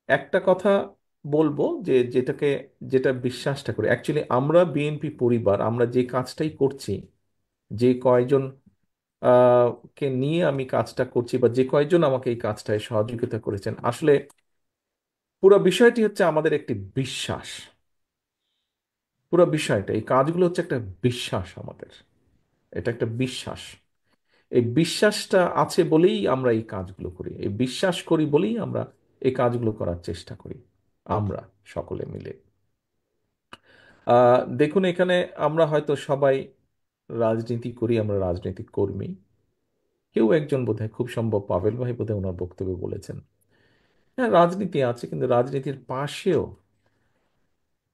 একটা কথা বলবো যে যেটা বিশ্বাসটা করি, অ্যাকচুয়ালি আমরা বিএনপি পরিবার, আমরা যে কাজটাই করছি, যে কয়জন কে নিয়ে আমি কাজটা করছি, বা যে কয়জন আমাকে এই কাজটায় সহযোগিতা করেছেন, আসলে পুরো বিষয়টি হচ্ছে আমাদের একটি বিশ্বাস। পুরো বিষয়টা, এই কাজগুলো হচ্ছে একটা বিশ্বাস আমাদের। এটা একটা বিশ্বাস। এই বিশ্বাসটা আছে বলেই আমরা এই কাজগুলো করি, এই বিশ্বাস করি বলেই আমরা এই কাজগুলো করার চেষ্টা করি, আমরা সকলে মিলে। দেখুন, এখানে আমরা হয়তো সবাই রাজনীতি করি, আমরা রাজনৈতিক কর্মী। কেউ একজন বোধহয়, খুব সম্ভব পাভেল ভাই বোধহয় ওনার বক্তব্যে বলেছেন, হ্যাঁ রাজনীতি আছে, কিন্তু রাজনীতির পাশেও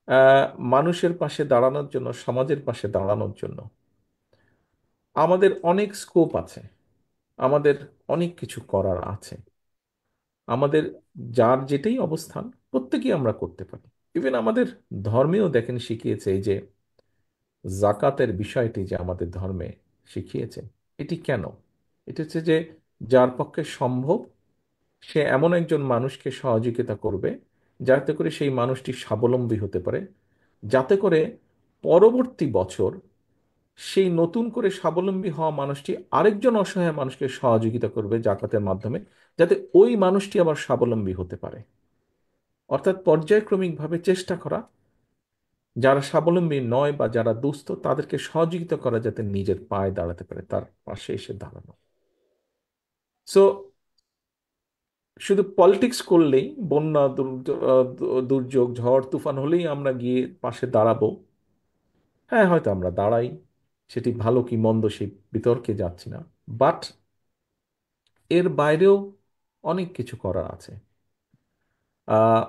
আহ, মানুষের পাশে দাঁড়ানোর জন্য, সমাজের পাশে দাঁড়ানোর জন্য আমাদের অনেক স্কোপ আছে, আমাদের অনেক কিছু করার আছে। আমাদের যার যেটাই অবস্থান, প্রত্যেকেই আমরা করতে পারি। ইভেন আমাদের ধর্মেও দেখেন শিখিয়েছে, এই যে জাকাতের বিষয়টি যে আমাদের ধর্মে শিখিয়েছে, এটি কেন? এটি হচ্ছে যে যার পক্ষে সম্ভব সে এমন একজন মানুষকে সহযোগিতা করবে যাতে করে সেই মানুষটি স্বাবলম্বী হতে পারে, যাতে করে পরবর্তী বছর সেই নতুন করে স্বাবলম্বী হওয়া মানুষটি আরেকজন অসহায় মানুষকে সহযোগিতা করবে জাকাতের মাধ্যমে, যাতে ওই মানুষটি আবার স্বাবলম্বী হতে পারে। অর্থাৎ পর্যায়ক্রমিকভাবে চেষ্টা করা, যারা স্বাবলম্বী নয় বা যারা দুস্থ তাদেরকে সহযোগিতা করা, যাতে নিজের পায়ে দাঁড়াতে পারে, তার পাশে এসে দাঁড়ানো। সো শুধু পলিটিক্স করলেই, বন্যা দুর্যোগ ঝড় তুফান হলেই আমরা গিয়ে পাশে দাঁড়াবো, হ্যাঁ হয়তো আমরা দাঁড়াই, সেটি ভালো কি মন্দ সেই বিতর্কে যাচ্ছি না। বাট এর বাইরেও অনেক কিছু করার আছে। আহ,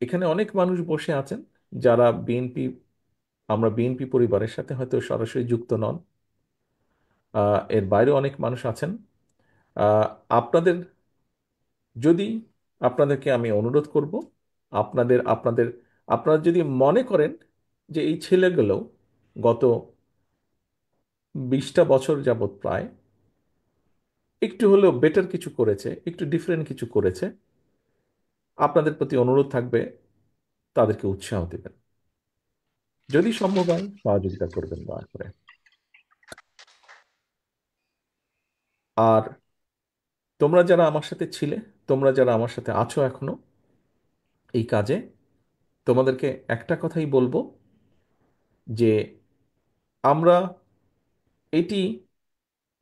এখানে অনেক মানুষ বসে আছেন যারা বিএনপি, আমরা বিএনপি পরিবারের সাথে হয়তো সরাসরি যুক্ত নন। এর বাইরেও অনেক মানুষ আছেন। আহ, আপনাদের, যদি, আপনাদেরকে আমি অনুরোধ করব, আপনাদের আপনাদের আপনারা যদি মনে করেন যে এই ছেলেগুলো গত 20টা বছর যাবত প্রায় একটু হলেও বেটার কিছু করেছে, একটু ডিফারেন্ট কিছু করেছে, আপনাদের প্রতি অনুরোধ থাকবে তাদেরকে উৎসাহ দেবেন, যদি সম্ভব হয় সহযোগিতা করবেন দয়া করে। আর তোমরা যারা আমার সাথে ছিলে, তোমরা যারা আমার সাথে আছো এখনো এই কাজে, তোমাদেরকে একটা কথাই বলবো যে আমরা এটি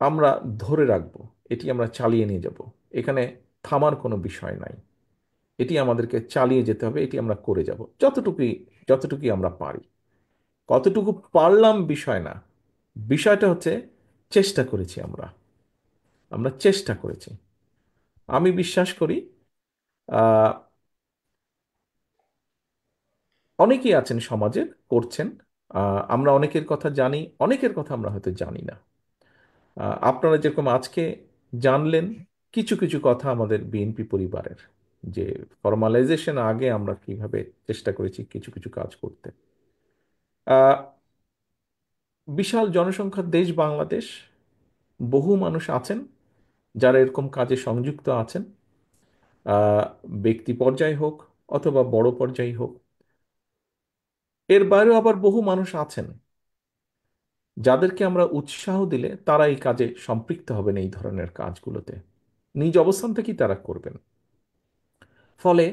আমরা ধরে রাখবো, এটি আমরা চালিয়ে নিয়ে যাব। এখানে থামার কোনো বিষয় নাই, এটি আমাদেরকে চালিয়ে যেতে হবে, এটি আমরা করে যাব যতটুকুই আমরা পারি। কতটুকু পারলাম বিষয় না, বিষয়টা হচ্ছে চেষ্টা করেছি আমরা, আমরা চেষ্টা করেছি। আমি বিশ্বাস করি আহ, অনেকেই আছেন সমাজের করছেন। আমরা অনেকের কথা জানি, অনেকের কথা আমরা হয়তো জানি না। আপনারা যেরকম আজকে জানলেন কিছু কিছু কথা আমাদের বিএনপি পরিবারের, যে ফর্মালাইজেশন আগে আমরা কিভাবে চেষ্টা করেছি কিছু কিছু কাজ করতে। আহ, বিশাল জনসংখ্যার দেশ বাংলাদেশ, বহু মানুষ আছেন যারা এরকম কাজে সংযুক্ত আছেন, আহ, ব্যক্তি পর্যায়ে হোক অথবা বড় পর্যায়ে হোক। এর বাইরেও আবার বহু মানুষ আছেন যাদেরকে আমরা উৎসাহ দিলে তারা এই কাজে সম্পৃক্ত হবেন, এই ধরনের কাজগুলোতে নিজ অবস্থান থেকেই তারা করবেন। ফলে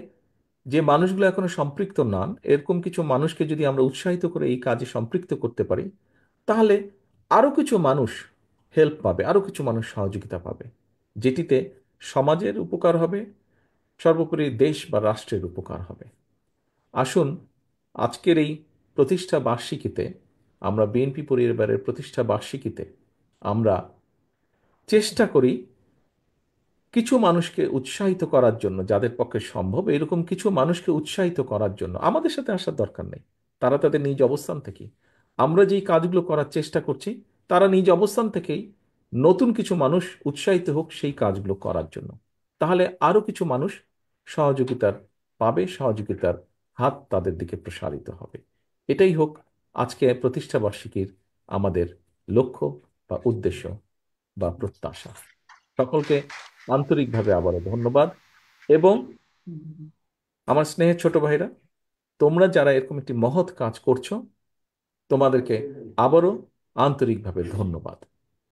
যে মানুষগুলো এখনো সম্পৃক্ত নন, এরকম কিছু মানুষকে যদি আমরা উৎসাহিত করে এই কাজে সম্পৃক্ত করতে পারি, তাহলে আরো কিছু মানুষ হেল্প পাবে, আরো কিছু মানুষ সহযোগিতা পাবে, যেটিতে সমাজের উপকার হবে, সর্বোপরি দেশ বা রাষ্ট্রের উপকার হবে। আসুন আজকের এই প্রতিষ্ঠা বার্ষিকীতে, আমরা বিএনপি পরিবারের প্রতিষ্ঠা বার্ষিকীতে আমরা চেষ্টা করি কিছু মানুষকে উৎসাহিত করার জন্য, যাদের পক্ষে সম্ভব এরকম কিছু মানুষকে উৎসাহিত করার জন্য। আমাদের সাথে আসার দরকার নেই, তারা তাদের নিজ অবস্থান থেকে, আমরা যেই কাজগুলো করার চেষ্টা করছি, তারা নিজ অবস্থান থেকেই নতুন কিছু মানুষ উৎসাহিত হোক সেই কাজগুলো করার জন্য। তাহলে আরো কিছু মানুষ সহযোগিতার পাবে, সহযোগিতার হাত তাদের দিকে প্রসারিত হবে। এটাই হোক আজকে প্রতিষ্ঠা বার্ষিকীর আমাদের লক্ষ্য বা উদ্দেশ্য বা প্রত্যাশা। সকলকে আন্তরিকভাবে আবারও ধন্যবাদ। এবং আমার স্নেহের ছোট ভাইরা, তোমরা যারা এরকম একটি মহৎ কাজ করছো, তোমাদেরকে আবারও আন্তরিকভাবে ধন্যবাদ।